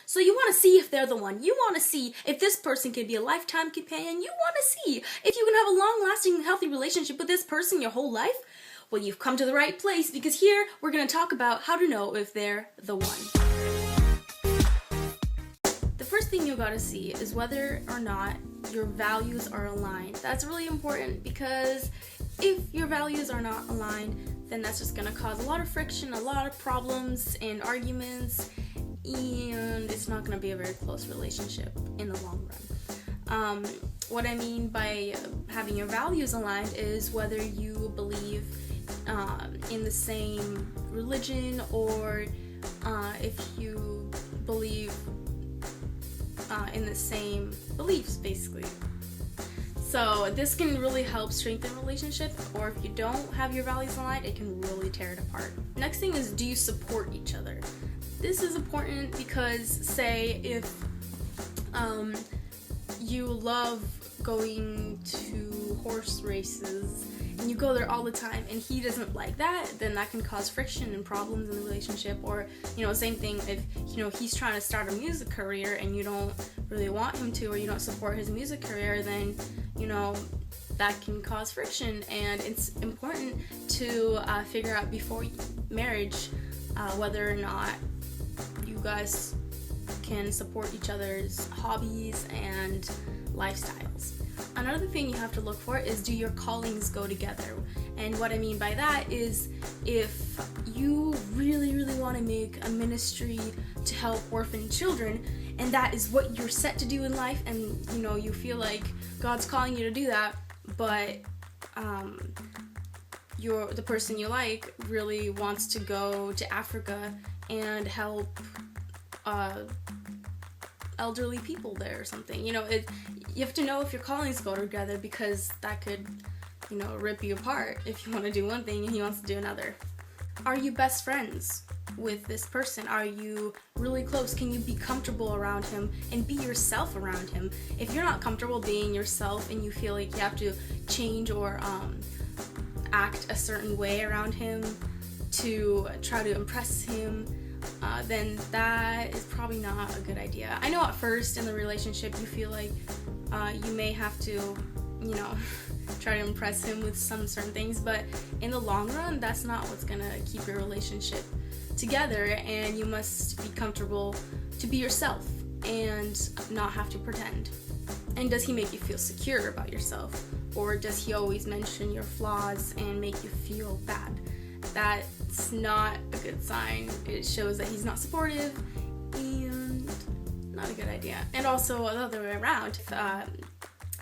So you want to see if they're the one. You want to see if this person can be a lifetime companion. You want to see if you can have a long-lasting, healthy relationship with this person your whole life. Well, you've come to the right place, because here we're going to talk about how to know if they're the one. The first thing you gotta see is whether or not your values are aligned. That's really important, because if your values are not aligned, then that's just gonna cause a lot of friction, a lot of problems and arguments, and it's not gonna be a very close relationship in the long run. What I mean by having your values aligned is whether you believe in the same religion, or if you believe in the same beliefs, basically. So this can really help strengthen a relationship, or if you don't have your values aligned, it can really tear it apart. Next thing is, do you support each other? This is important because, say, if you love going to horse races and you go there all the time and he doesn't like that, then that can cause friction and problems in the relationship. Or, same thing if, he's trying to start a music career and you don't really want him to, or you don't support his music career, then, that can cause friction. And it's important to figure out before marriage whether or not you guys can support each other's hobbies and lifestyles. Another thing you have to look for is, do your callings go together? And what I mean by that is, if you really, really want to make a ministry to help orphan children, and that is what you're set to do in life, and you feel like God's calling you to do that, but the person you like really wants to go to Africa and help elderly people there or something. You have to know if your callings go together, because that could, rip you apart if you want to do one thing and he wants to do another. Are you best friends with this person? Are you really close? Can you be comfortable around him and be yourself around him? If you're not comfortable being yourself and you feel like you have to change or act a certain way around him to try to impress him, then that is probably not a good idea. I know at first in the relationship you feel like you may have to, try to impress him with some certain things, but in the long run, that's not what's gonna keep your relationship together, and you must be comfortable to be yourself and not have to pretend. And does he make you feel secure about yourself, or does he always mention your flaws and make you feel bad? That's not a good sign. It shows that he's not supportive, and not a good idea. And also the other way around, if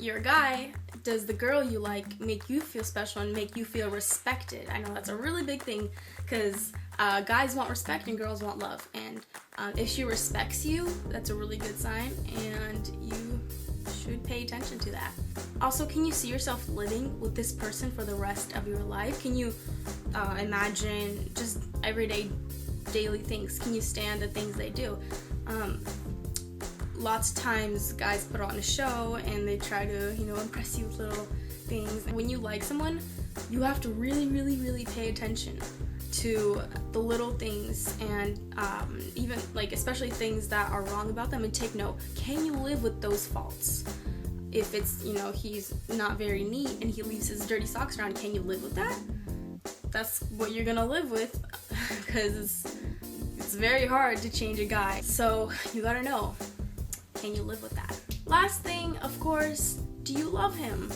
you're a guy, does the girl you like make you feel special and make you feel respected? I know that's a really big thing, because guys want respect and girls want love. And if she respects you, that's a really good sign, and you should pay attention to that. Also, can you see yourself living with this person for the rest of your life? Can you imagine just everyday, daily things? Can you stand the things they do? Lots of times guys put on a show and they try to, impress you with little things. When you like someone, you have to really, really, really pay attention to the little things, and even especially things that are wrong about them, and take note. Can you live with those faults? If it's, he's not very neat and he leaves his dirty socks around, can you live with that? That's what you're gonna live with, because it's very hard to change a guy. So you gotta know, can you live with that? Last thing, of course, do you love him?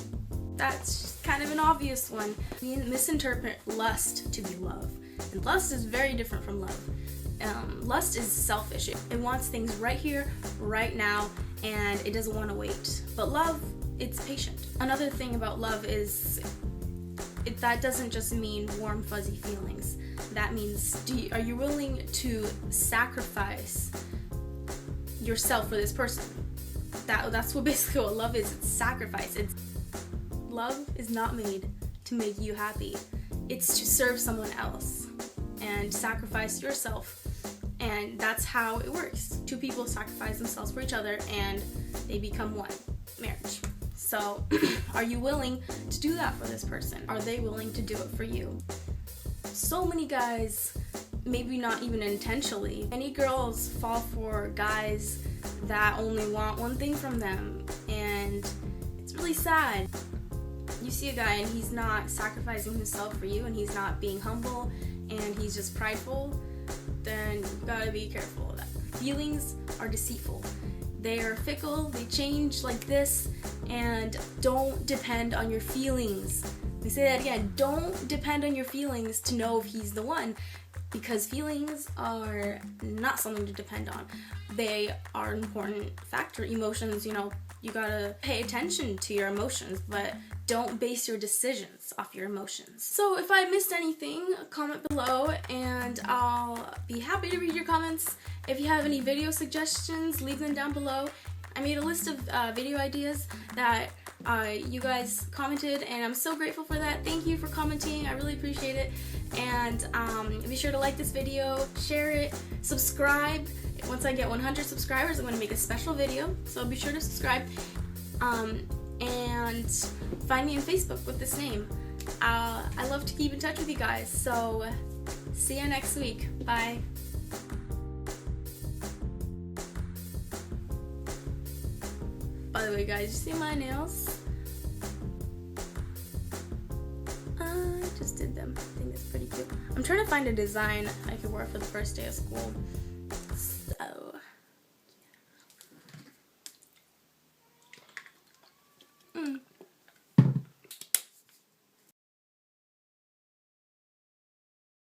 That's kind of an obvious one. We misinterpret lust to be love, and lust is very different from love. Lust is selfish. It wants things right here, right now, and it doesn't want to wait. But love, it's patient. Another thing about love is that doesn't just mean warm, fuzzy feelings. That means, are you willing to sacrifice yourself for this person? That's what basically what love is. It's sacrifice. Love is not made to make you happy. It's to serve someone else and sacrifice yourself. And that's how it works. Two people sacrifice themselves for each other and they become one. Marriage. So, are you willing to do that for this person? Are they willing to do it for you? So many guys maybe not even intentionally. Many girls fall for guys that only want one thing from them, and it's really sad. You see a guy and he's not sacrificing himself for you, and he's not being humble, and he's just prideful, then you gotta be careful of that. Feelings are deceitful. They are fickle, they change like this, and don't depend on your feelings. Let me say that again, don't depend on your feelings to know if he's the one, because feelings are not something to depend on. They are an important factor. Emotions, you gotta pay attention to your emotions, but don't base your decisions off your emotions. So if I missed anything, comment below and I'll be happy to read your comments. If you have any video suggestions, leave them down below. I made a list of video ideas that you guys commented, and I'm so grateful for that. Thank you for commenting, I really appreciate it. And be sure to like this video, share it, subscribe. Once I get 100 subscribers, I'm going to make a special video, so be sure to subscribe. And find me on Facebook with this name. I love to keep in touch with you guys, so see you next week. Bye. By the way, guys, you see my nails? I just did them. I think it's pretty cute. I'm trying to find a design I could wear for the first day of school.